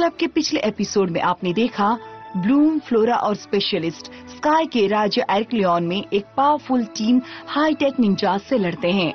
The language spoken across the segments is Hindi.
क्लब के पिछले एपिसोड में आपने देखा ब्लूम, फ्लोरा और स्पेशलिस्ट स्काई के राज्य एर्कलियन में एक पावरफुल टीम हाईटेक निंजास से लड़ते हैं।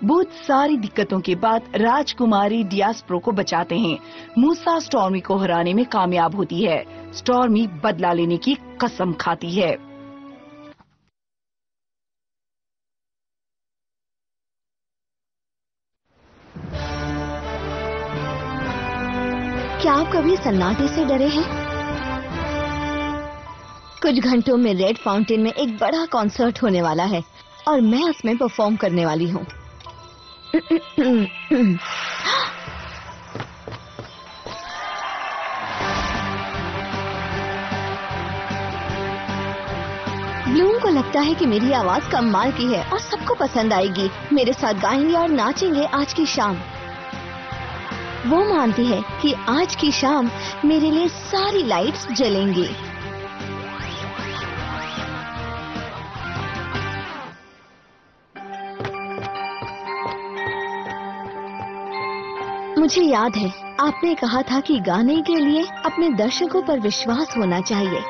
बहुत सारी दिक्कतों के बाद राजकुमारी डियास्प्रो को बचाते हैं। मूसा स्टॉर्मी को हराने में कामयाब होती है। स्टॉर्मी बदला लेने की कसम खाती है। क्या आप कभी सन्नाटे से डरे हैं? कुछ घंटों में रेड फाउंटेन में एक बड़ा कॉन्सर्ट होने वाला है और मैं उसमें परफॉर्म करने वाली हूँ। ब्लूम को लगता है कि मेरी आवाज कमाल की है और सबको पसंद आएगी। मेरे साथ गाएंगे और नाचेंगे आज की शाम। वो मानती है कि आज की शाम मेरे लिए सारी लाइट्स जलेंगी। मुझे याद है आपने कहा था कि गाने के लिए अपने दर्शकों पर विश्वास होना चाहिए।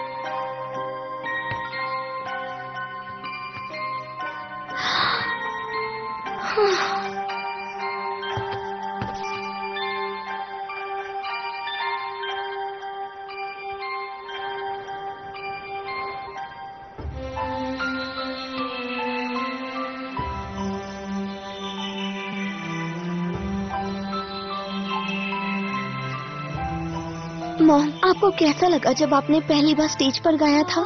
मॉम, आपको कैसा लगा जब आपने पहली बार स्टेज पर गाया था?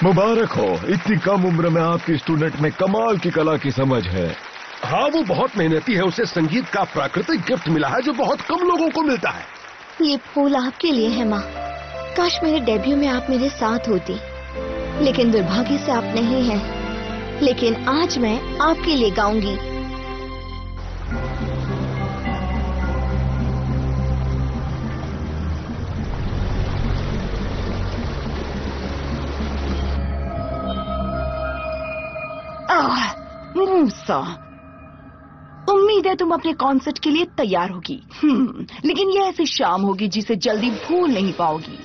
मुबारक हो, इतनी कम उम्र में आपकी स्टूडेंट में कमाल की कला की समझ है। हाँ, वो बहुत मेहनती है। उसे संगीत का प्राकृतिक गिफ्ट मिला है जो बहुत कम लोगों को मिलता है। ये फूल आपके लिए है माँ। काश मेरे डेब्यू में आप मेरे साथ होती, लेकिन दुर्भाग्य से आप नहीं हैं। लेकिन आज मैं आपके लिए गाऊंगी। मूसा, उम्मीद है तुम अपने कॉन्सर्ट के लिए तैयार होगी। लेकिन यह ऐसी शाम होगी जिसे जल्दी भूल नहीं पाओगी।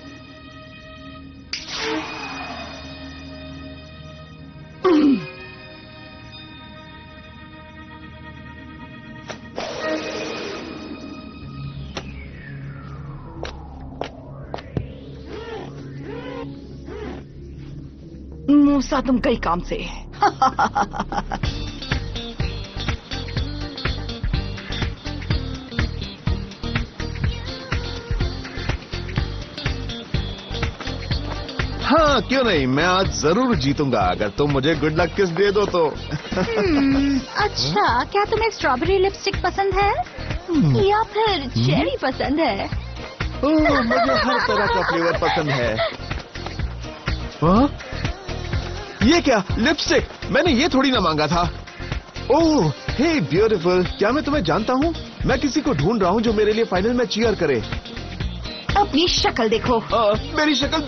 मूसा, तुम कई काम से। हाँ, क्यों नहीं, मैं आज जरूर जीतूंगा अगर तुम मुझे गुड लक किस दे दो तो। अच्छा, क्या तुम्हें स्ट्रॉबेरी लिपस्टिक पसंद है या फिर चेरी पसंद है? मुझे हर तरह का फ्लेवर पसंद है। हाँ? ये क्या लिपस्टिक? मैंने ये थोड़ी ना मांगा था। ओह, हे ब्यूटीफुल, क्या मैं तुम्हें जानता हूँ? मैं किसी को ढूंढ रहा हूँ जो मेरे लिए फाइनल में चीयर करे। अपनी शक्ल देखो। मेरी शक्ल?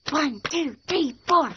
One, two, three, four.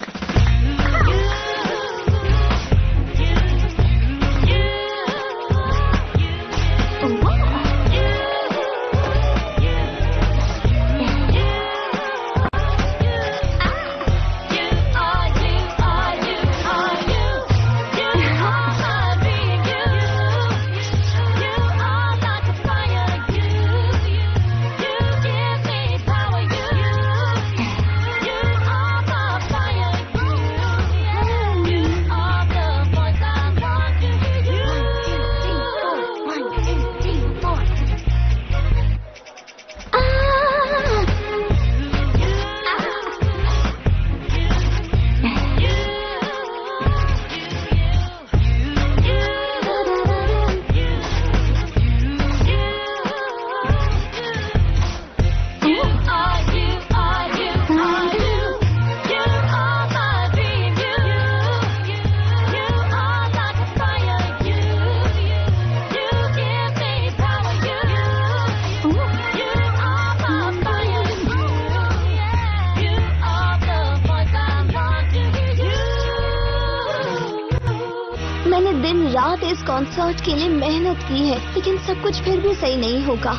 रात इस कॉन्सर्ट के लिए मेहनत की है, लेकिन सब कुछ फिर भी सही नहीं होगा।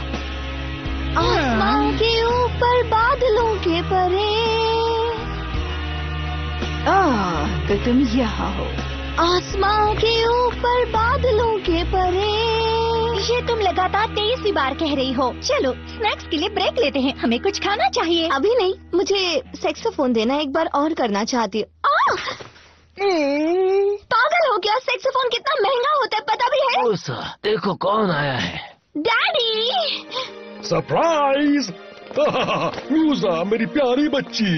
आसमां के ऊपर बादलों के परे। तो तुम यहाँ हो। आसमां के ऊपर बादलों के परे। ये तुम लगातार 23वीं बार कह रही हो। चलो स्नैक्स के लिए ब्रेक लेते हैं, हमें कुछ खाना चाहिए। अभी नहीं, मुझे सेक्सोफोन देना, एक बार और करना चाहती हूँ। पागल हो क्या? सेक्सोफोन कितना महंगा होता है पता भी है? मूसा, देखो कौन आया है। डैडी! सरप्राइज! मूसा, मेरी प्यारी बच्ची।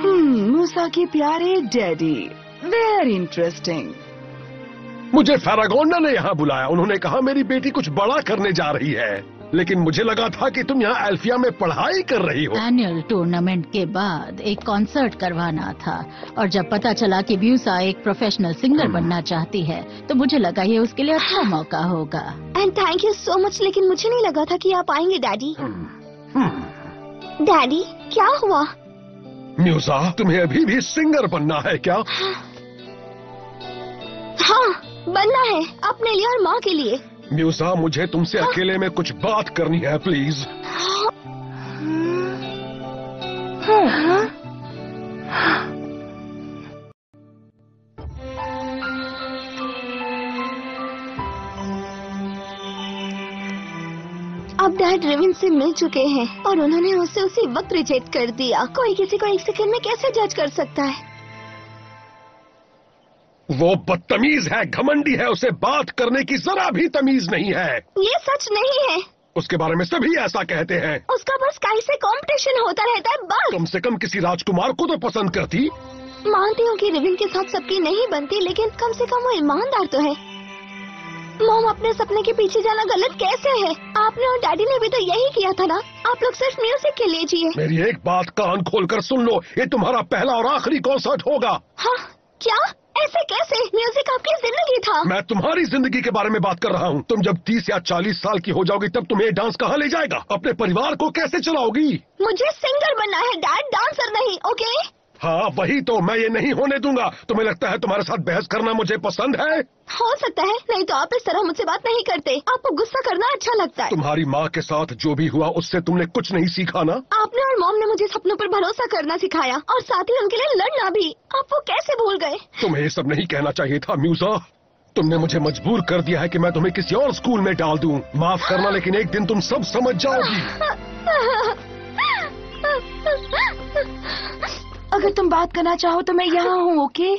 मूसा के प्यारे डैडी, वेरी इंटरेस्टिंग। मुझे फैरागोंडा ने यहाँ बुलाया। उन्होंने कहा मेरी बेटी कुछ बड़ा करने जा रही है, लेकिन मुझे लगा था कि तुम यहाँ एल्फिया में पढ़ाई कर रही हो। एनुअल टूर्नामेंट के बाद एक कॉन्सर्ट करवाना था, और जब पता चला कि म्यूसा एक प्रोफेशनल सिंगर बनना चाहती है, तो मुझे लगा ये उसके लिए अच्छा मौका होगा। And thank you so much, लेकिन मुझे नहीं लगा था कि आप आएंगे डैडी। डैडी, क्या हुआ? म्यूसा, तुम्हें अभी भी सिंगर बनना है क्या? हाँ, बनना है, अपने लिए और माँ के लिए। म्यूसा, मुझे तुमसे अकेले में कुछ बात करनी है, प्लीज। अब डैड रेविन से मिल चुके हैं और उन्होंने उसे उसी वक्त रिजेक्ट कर दिया। कोई किसी को एक सेकंड में कैसे जज कर सकता है? वो बदतमीज है, घमंडी है, उसे बात करने की जरा भी तमीज नहीं है। ये सच नहीं है। उसके बारे में सभी ऐसा कहते हैं। उसका बस काई से कंपटीशन होता रहता है बस। कम से कम किसी राजकुमार को तो पसंद करती। मानती हूँ कि रेविन के साथ सबकी नहीं बनती, लेकिन कम से कम वो ईमानदार तो है। मॉम, अपने सपने के पीछे जाना गलत कैसे है? आपने और डैडी ने भी तो यही किया था ना। आप लोग सिर्फ म्यूजिक के लिए जिए। मेरी एक बात कान खोलकर सुन लो, ये तुम्हारा पहला और आखिरी कॉन्सर्ट होगा। हाँ? क्या? ऐसे कैसे? म्यूजिक आपकी जिंदगी था। मैं तुम्हारी जिंदगी के बारे में बात कर रहा हूँ। तुम जब 30 या 40 साल की हो जाओगी, तब तुम्हें डांस कहाँ ले जाएगा? अपने परिवार को कैसे चलाओगी? मुझे सिंगर बनना है डैड, डांसर नहीं। ओके? हाँ, वही तो मैं ये नहीं होने दूंगा। तुम्हें लगता है तुम्हारे साथ बहस करना मुझे पसंद है? हो सकता है, नहीं तो आप इस तरह मुझसे बात नहीं करते। आपको गुस्सा करना अच्छा लगता है। तुम्हारी माँ के साथ जो भी हुआ, उससे तुमने कुछ नहीं सीखा ना? आपने और मॉम ने मुझे सपनों पर भरोसा करना सिखाया, और साथ ही उनके लिए लड़ना भी। आप वो कैसे भूल गए? तुम्हें ये सब नहीं कहना चाहिए था म्यूसा। तुमने मुझे मजबूर कर दिया है कि मैं तुम्हें किसी और स्कूल में डाल दूं। माफ करना, लेकिन एक दिन तुम सब समझ जाओगी। अगर तुम बात करना चाहो तो मैं यहाँ हूँ। ओके?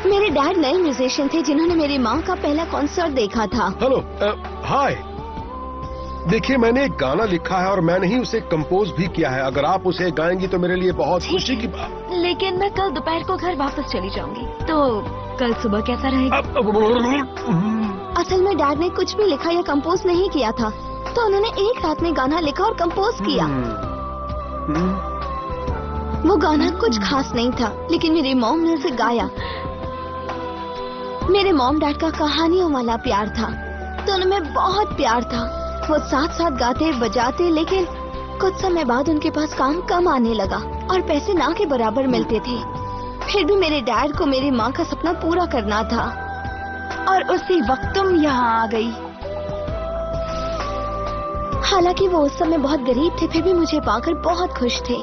मेरे डैड नए म्यूजिशियन थे जिन्होंने मेरी माँ का पहला कॉन्सर्ट देखा था। हेलो, हाय। देखिए, मैंने एक गाना लिखा है और मैंने ही उसे कंपोज भी किया है। अगर आप उसे गाएंगी तो मेरे लिए बहुत खुशी की बात। लेकिन मैं कल दोपहर को घर वापस चली जाऊंगी, तो कल सुबह कैसा रहेगा? असल में डैड ने कुछ भी लिखा या कंपोज नहीं किया था, तो उन्होंने एक रात में गाना लिखा और कंपोज किया। वो गाना कुछ खास नहीं था, लेकिन मेरी मॉम ने उसे गाया। मेरे मॉम डैड का कहानियों वाला प्यार था, दोनों में बहुत प्यार था। वो साथ साथ गाते बजाते, लेकिन कुछ समय बाद उनके पास काम कम आने लगा और पैसे ना के बराबर मिलते थे। फिर भी मेरे डैड को मेरी माँ का सपना पूरा करना था। और उसी वक्त तुम यहाँ आ गई। हालांकि वो उस समय बहुत गरीब थे, फिर भी मुझे पाकर बहुत खुश थे।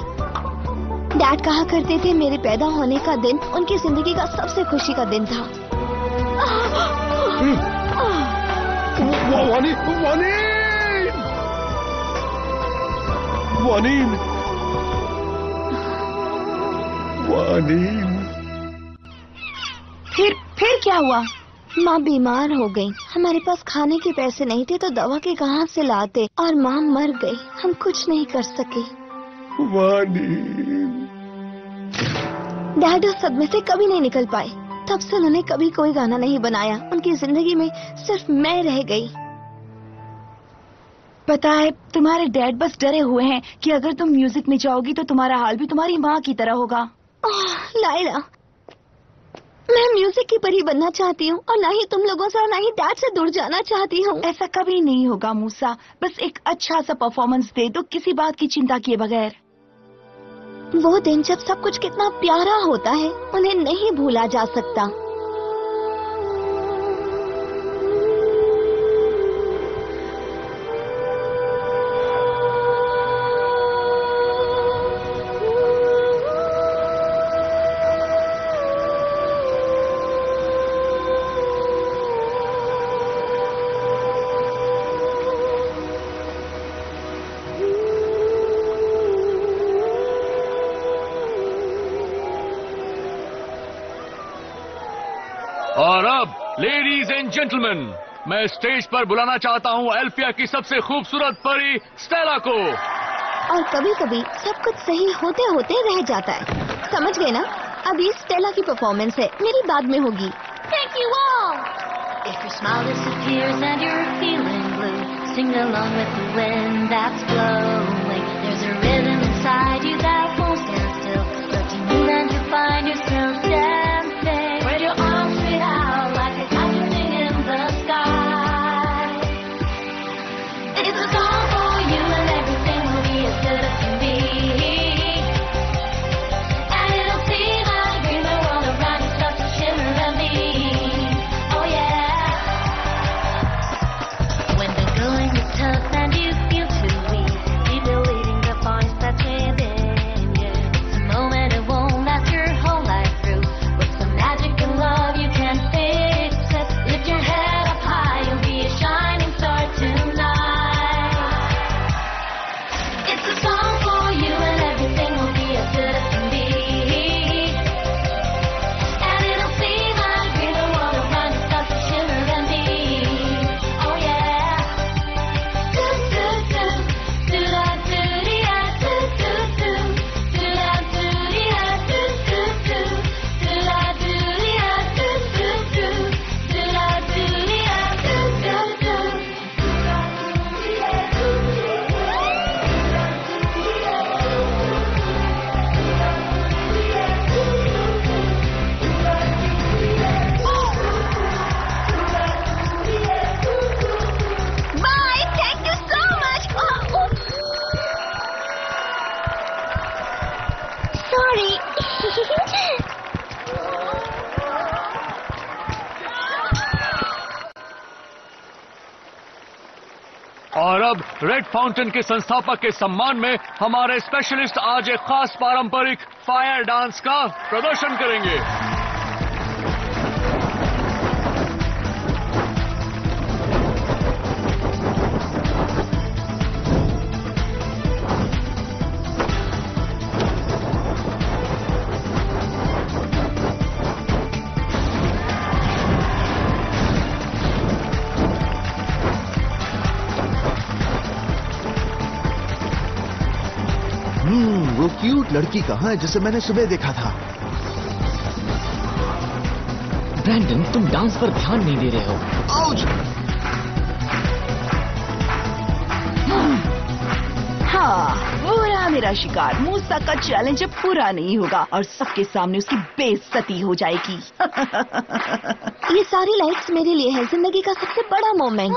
डैड कहा करते थे मेरे पैदा होने का दिन उनकी जिंदगी का सबसे खुशी का दिन था। फिर क्या हुआ? माँ बीमार हो गई। हमारे पास खाने के पैसे नहीं थे, तो दवा के कहाँ से लाते, और माँ मर गई। हम कुछ नहीं कर सके। डैड उस सदमे से कभी नहीं निकल पाए। तब से उन्होंने कभी कोई गाना नहीं बनाया। उनकी जिंदगी में सिर्फ मैं रह गई। पता है, तुम्हारे डैड बस डरे हुए हैं कि अगर तुम म्यूजिक में जाओगी तो तुम्हारा हाल भी तुम्हारी माँ की तरह होगा। लाइला, मैं म्यूजिक की परी बनना चाहती हूँ, और ना ही तुम लोगों से और ना ही डैड से दूर जाना चाहती हूँ। ऐसा कभी नहीं होगा मूसा। बस एक अच्छा सा परफॉर्मेंस दे दो, किसी बात की चिंता किए बगैर। वो दिन जब सब कुछ कितना प्यारा होता है, उन्हें नहीं भूला जा सकता। और अब लेडीज एंड जेंटलमैन, मैं स्टेज पर बुलाना चाहता हूँ एल्फिया की सबसे खूबसूरत परी स्टेला को। और कभी कभी सब कुछ सही होते होते रह जाता है, समझ गए ना? अभी स्टेला की परफॉर्मेंस है, मेरी बाद में होगी। Thank you all. If your smile disappears and you're feeling blue, sing along with the wind that's blowing. There's a rhythm inside you that won't stand still. Look to move and you find yourself dancing. Spread your arms straight out like a kite floating in the sky. It's a song for you and everything will be as good as can be. And it'll seem like a dream, the world around you starts to shimmer and beam. Oh yeah. When the going is tough and you feel too weak, keep believing the voice that's within you. It's a moment, it won't last your whole life through. With some magic and love you can fix it. Lift your head up high, you'll be a shining star tonight. It's a song for you and everything will be as good as can be. And it'll seem like a dream, the world around you starts to shimmer and beam. Oh yeah. Do do do, do da do dee da, do do do, do da do dee da, do do do, do da do dee da, do do do, do da do dee da, do do do. Bye, thank you so much. Sorry. और अब रेड फाउंटेन के संस्थापक के सम्मान में हमारे स्पेशलिस्ट आज एक खास पारंपरिक फायर डांस का प्रदर्शन करेंगे। वो क्यूट लड़की कहाँ है जिसे मैंने सुबह देखा था? ब्रैंडन, तुम डांस पर ध्यान नहीं दे रहे हो। आउच! हाँ, पूरा मेरा शिकार मूसा का चैलेंज अब पूरा नहीं होगा और सबके सामने उसकी बेइज्जती हो जाएगी। ये सारी लाइट्स मेरे लिए है, जिंदगी का सबसे बड़ा मोमेंट।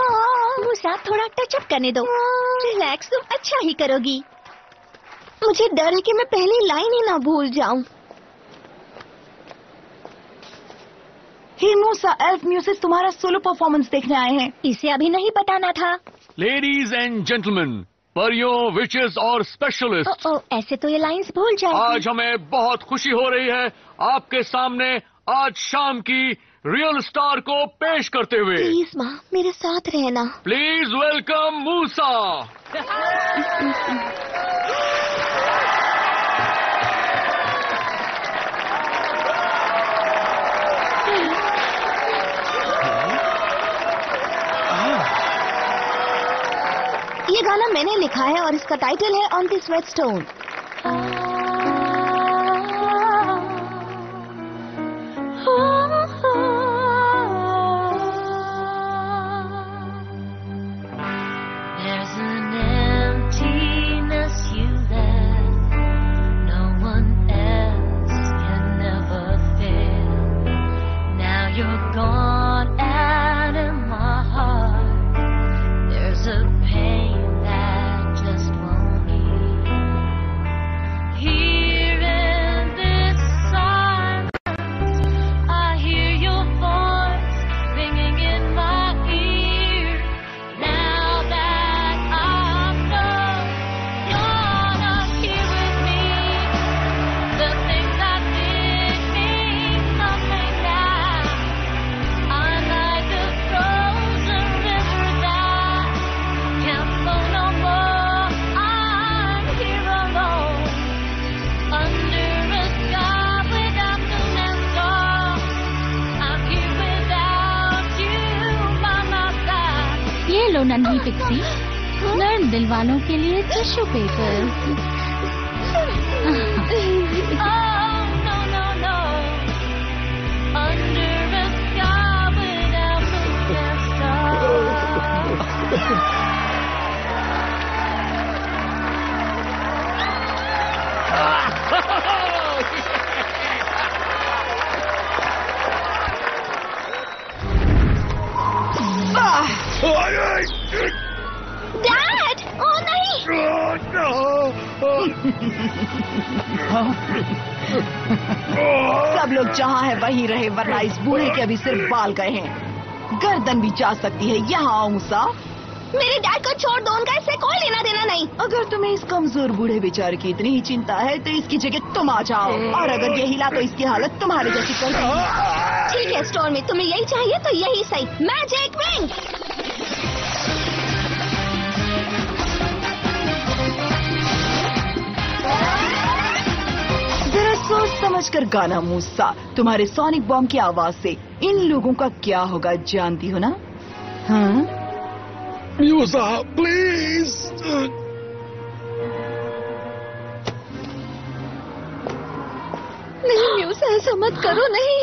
मूसा, थोड़ा टचअप करने दो। रिलैक्स, तुम अच्छा ही करोगी। मुझे डर है कि मैं पहली लाइन ही ना भूल जाऊं। हे मूसा, एल्फ म्यूजिक तुम्हारा सोलो परफॉर्मेंस देखने आए हैं। इसे अभी नहीं बताना था। लेडीज एंड जेंटलमैन, परियों, विचेस और स्पेशलिस्ट, ऐसे तो ये लाइंस भूल जाएगी। आज हमें बहुत खुशी हो रही है आपके सामने आज शाम की रियल स्टार को पेश करते हुए। प्लीज माँ, मेरे साथ रहना। Please welcome Moosa. ये गाना मैंने लिखा है और इसका टाइटल है on this wet stone. There's an emptiness you left, no one else can never fill. Now you're gone and in my heart there's a pain that just won't heal. नन्ही पिक्सी, नर्म दिल वालों के लिए टिश्यू पेपर। डैड! ओह नहीं! सब लोग जहाँ है वहीं रहे, वरना इस बूढ़े के अभी सिर्फ बाल गए हैं। गर्दन भी जा सकती है। यहाँ आओ मूसा। मेरे डैड को छोड़ दो, उनका इससे कोई लेना देना नहीं। अगर तुम्हें इस कमजोर बूढ़े बेचारे की इतनी ही चिंता है तो इसकी जगह तुम आ जाओ, और अगर ये हिला तो इसकी हालत तुम्हारे जैसी कर देगी। ठीक है स्टोर में, तुम्हें यही चाहिए तो यही सही। Magic wing! जरा सोच समझ कर गाना मूसा। तुम्हारे सोनिक बॉम्ब की आवाज से इन लोगों का क्या होगा जानती हो ना? हाँ? Musa please. नहीं म्यूसा, ऐसा मत करो। नहीं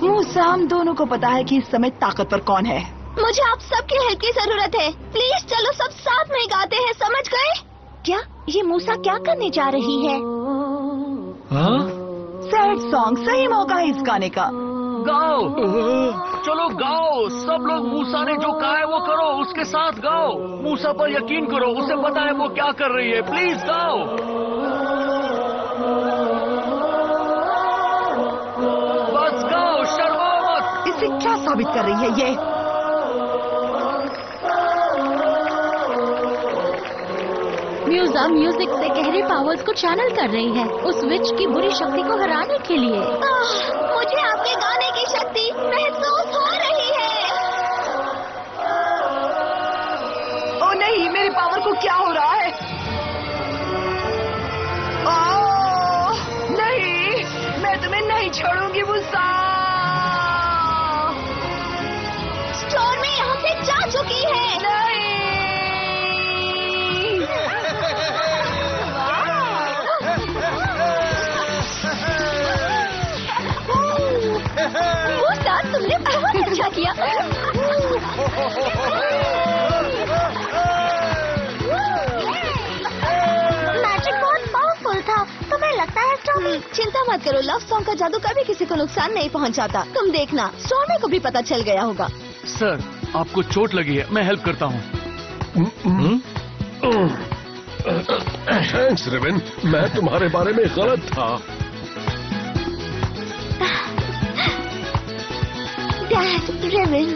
मूसा, हम दोनों को पता है कि इस समय ताकतवर कौन है। मुझे आप सबकी हेल्प की जरूरत है। प्लीज चलो सब साथ में गाते हैं, समझ गए? क्या ये मूसा क्या करने जा रही है? सैड सॉन्ग, सही मौका है इस गाने का। गाओ, चलो गाओ। सब लोग मूसा ने जो कहा है वो करो, उसके साथ गाओ। मूसा पर यकीन करो, उसे पता है वो क्या कर रही है। प्लीज गाओ। बस गाओ, शर्माओ मत। इसे क्या साबित कर रही है ये? म्यूजा म्यूजिक से गहरे पावर्स को चैनल कर रही है, उस विच की बुरी शक्ति को हराने के लिए। मुझे आपके गाने की शक्ति महसूस हो रही है। ओ नहीं, मेरी पावर को क्या हो रहा है? ओह नहीं, मैं तुम्हें नहीं छोड़ूंगी मूसा। स्टोर में यहाँ से जा चुकी है। मूसा, तुमने बहुत अच्छा किया। मैजिक बहुत पावरफुल था। तुम्हें लगता है स्टॉर्मी? चिंता मत करो, लव सॉन्ग का जादू कभी किसी को नुकसान नहीं पहुंचाता। तुम देखना, स्टॉर्मी को भी पता चल गया होगा। सर, आपको चोट लगी है, मैं हेल्प करता हूँ। थैंक्स रेवन, मैं तुम्हारे बारे में गलत था। Dad, Raven.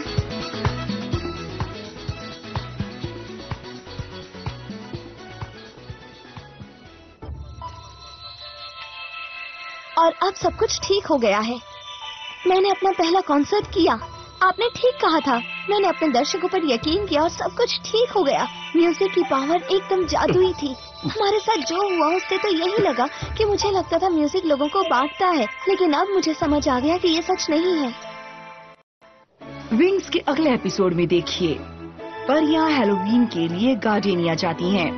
और अब सब कुछ ठीक हो गया है। मैंने अपना पहला कॉन्सर्ट किया। आपने ठीक कहा था, मैंने अपने दर्शकों पर यकीन किया और सब कुछ ठीक हो गया। म्यूजिक की पावर एकदम जादुई थी। हमारे साथ जो हुआ उससे तो यही लगा कि मुझे लगता था म्यूजिक लोगों को बांटता है, लेकिन अब मुझे समझ आ गया कि ये सच नहीं है। विंग्स के अगले एपिसोड में देखिए, परियां हैलोवीन के लिए गार्डेनिया जाती हैं।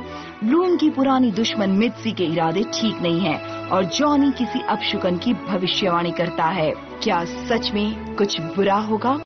ब्लूम की पुरानी दुश्मन मित्सी के इरादे ठीक नहीं हैं और जॉनी किसी अपशुकन की भविष्यवाणी करता है। क्या सच में कुछ बुरा होगा?